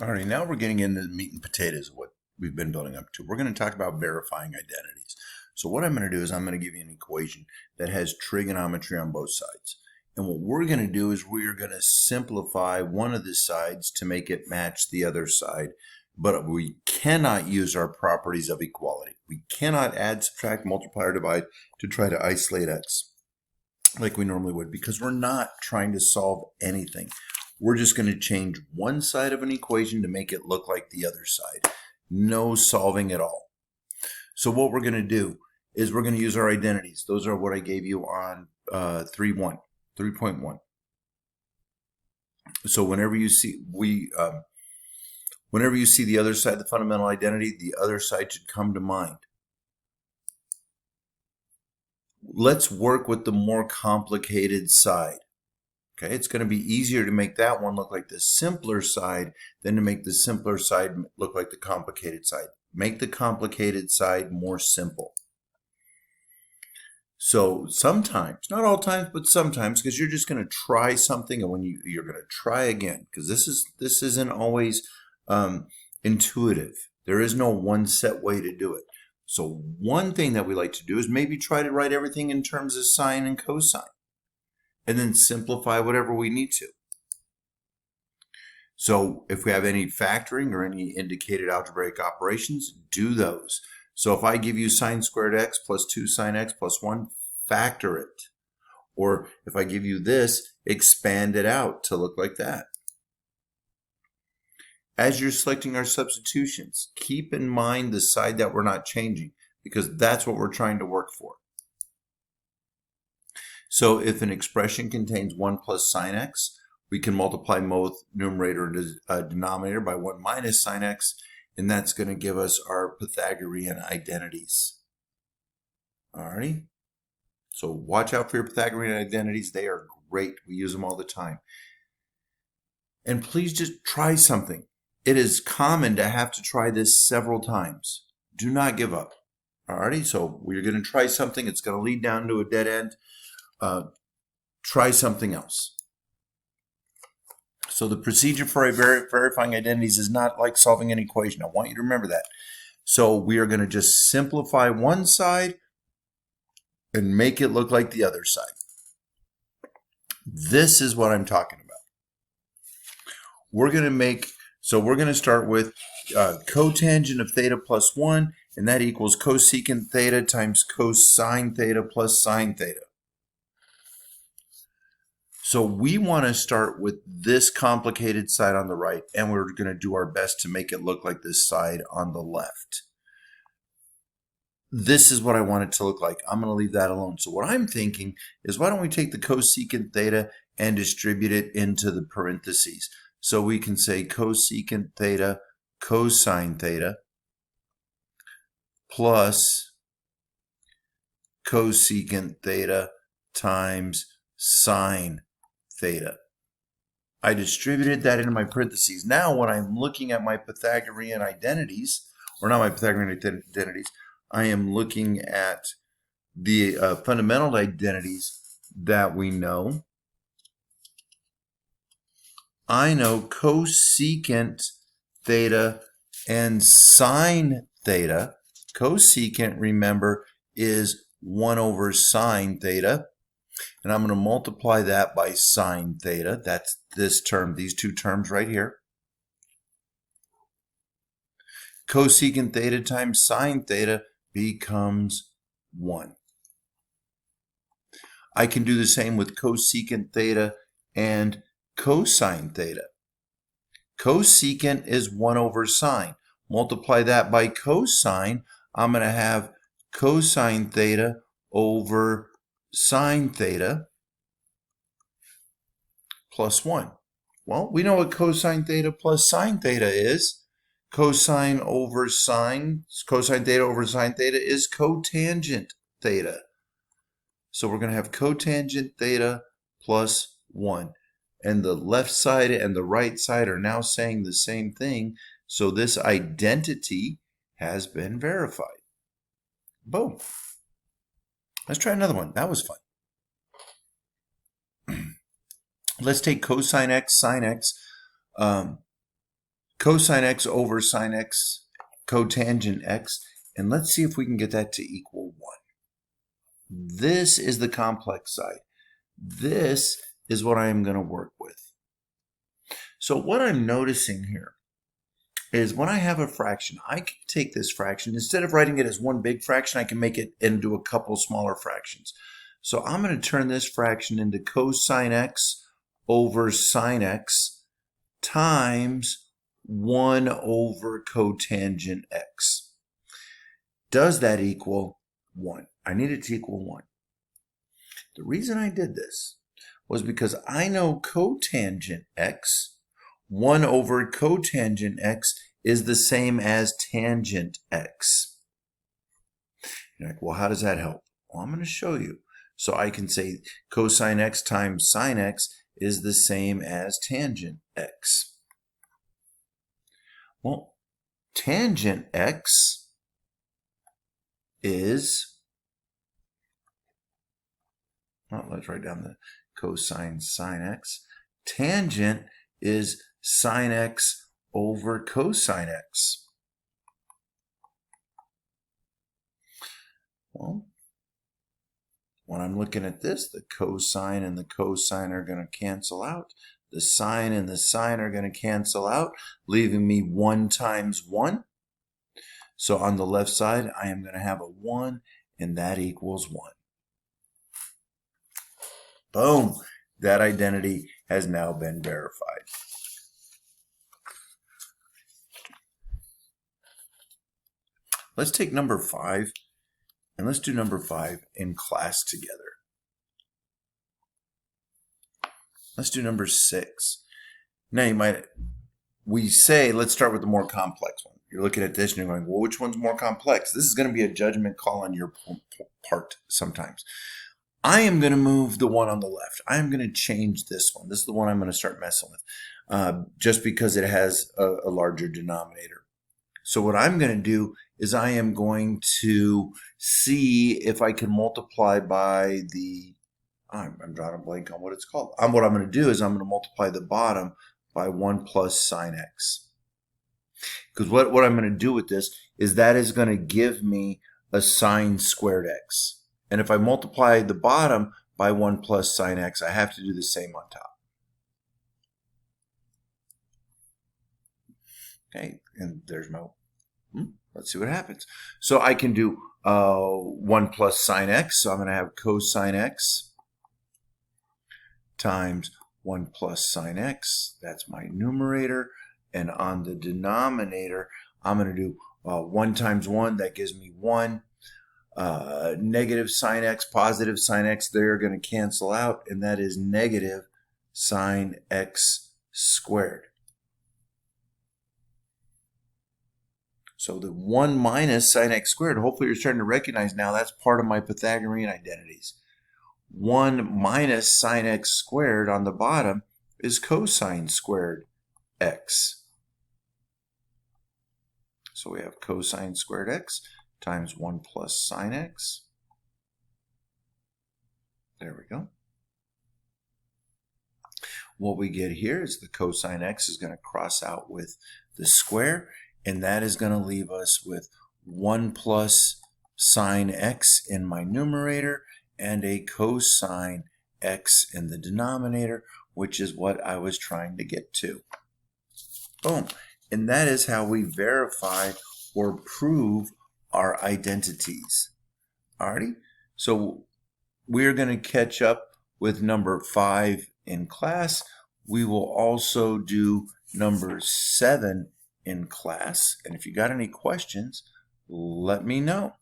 All right, now we're getting into the meat and potatoes of what we've been building up to. We're going to talk about verifying identities. So what I'm going to do is I'm going to give you an equation that has trigonometry on both sides. And what we're going to do is we're going to simplify one of the sides to make it match the other side. But we cannot use our properties of equality. We cannot add, subtract, multiply, or divide to try to isolate x like we normally would, because we're not trying to solve anything. We're just going to change one side of an equation to make it look like the other side. No solving at all. So what we're going to do is we're going to use our identities. Those are what I gave you on 3.1. So whenever you see whenever you see the other side, the fundamental identity, the other side should come to mind. Let's work with the more complicated side. Okay, it's going to be easier to make that one look like the simpler side than to make the simpler side look like the complicated side. Make the complicated side more simple. So sometimes, not all times, but sometimes, because you're just going to try something, and when you're going to try again, because this isn't always intuitive. There is no one set way to do it. So one thing that we like to do is maybe try to write everything in terms of sine and cosine, and then simplify whatever we need to. So if we have any factoring or any indicated algebraic operations, do those. So if I give you sine squared x plus 2 sine x plus 1, factor it. Or if I give you this, expand it out to look like that. As you're selecting our substitutions, keep in mind the side that we're not changing, because that's what we're trying to work for. So if an expression contains 1 plus sine x, we can multiply both numerator and denominator by 1 minus sine x, and that's going to give us our Pythagorean identities. Alrighty? So watch out for your Pythagorean identities. They are great. We use them all the time. And please just try something. It is common to have to try this several times. Do not give up. Alrighty? So we're going to try something. It's going to lead down to a dead end. Try something else. So the procedure for verifying identities is not like solving an equation. I want you to remember that. So we are going to just simplify one side and make it look like the other side. This is what I'm talking about. We're going to start with cotangent of theta plus 1, and that equals cosecant theta times cosine theta plus sine theta. So we want to start with this complicated side on the right, and we're going to do our best to make it look like this side on the left. This is what I want it to look like. I'm going to leave that alone. So what I'm thinking is, why don't we take the cosecant theta and distribute it into the parentheses? So we can say cosecant theta cosine theta plus cosecant theta times sine theta. I distributed that into my parentheses. Now when I'm looking at my Pythagorean identities, or not my Pythagorean identities, I am looking at the fundamental identities that we know. I know cosecant theta and sine theta. Cosecant, remember, is 1 over sine theta. And I'm going to multiply that by sine theta. That's this term, these two terms right here. Cosecant theta times sine theta becomes 1. I can do the same with cosecant theta and cosine theta. Cosecant is 1 over sine. Multiply that by cosine, I'm going to have cosine theta over sine theta plus 1. Well, we know what cosine theta plus sine theta is. Cosine theta over sine theta is cotangent theta. So we're going to have cotangent theta plus 1. And the left side and the right side are now saying the same thing. So this identity has been verified. Boom. Let's try another one. That was fun. Let's take cosine x, sine x. cosine x over sine x, cotangent x, and let's see if we can get that to equal 1. This is the complex side. This is what I am going to work with. So what I'm noticing here is when I have a fraction, I can take this fraction, instead of writing it as one big fraction, I can make it into a couple smaller fractions. So I'm going to turn this fraction into cosine x over sine x times 1 over cotangent x. Does that equal 1? I need it to equal 1. The reason I did this was because I know cotangent x, 1 over cotangent x, is the same as tangent x. You're like, well, how does that help? Well, I'm going to show you. So I can say cosine x times sine x is the same as tangent x. Well, tangent x is, well, let's write down the cosine sine x. Tangent is sine x over cosine x. Well, when I'm looking at this, the cosine and the cosine are going to cancel out. The sine and the sine are going to cancel out, leaving me 1 times 1. So on the left side, I am going to have a 1, and that equals 1. Boom! That identity has now been verified. Let's take number 5, and let's do number 5 in class together. Let's do number 6. Now we say, let's start with the more complex one. You're looking at this and you're going, well, which one's more complex? This is going to be a judgment call on your part sometimes. I am going to move the one on the left. I am going to change this one. This is the one I'm going to start messing with, just because it has a larger denominator. So what I'm going to do is I am going to see if I can multiply by the, I'm drawing a blank on what it's called. What I'm going to do is I'm going to multiply the bottom by 1 plus sine x. Because what I'm going to do with this is that is going to give me a sine squared x. And if I multiply the bottom by 1 plus sine x, I have to do the same on top. Okay, and there's no, let's see what happens. So I can do 1 plus sine x. So I'm going to have cosine x times 1 plus sine x. That's my numerator. And on the denominator, I'm going to do 1 times 1. That gives me 1. Negative sine x, positive sine x, they're going to cancel out. And that is negative sine x squared. So the 1 minus sine x squared, hopefully you're starting to recognize now that's part of my Pythagorean identities. 1 minus sine x squared on the bottom is cosine squared x. So we have cosine squared x times 1 plus sine x. There we go. What we get here is the cosine x is going to cross out with the square, and that is going to leave us with 1 plus sine x in my numerator and a cosine x in the denominator, which is what I was trying to get to. Boom. And that is how we verify or prove our identities. Alrighty? So we're going to catch up with number 5 in class. We will also do number 7 in class. And if you got any questions, let me know.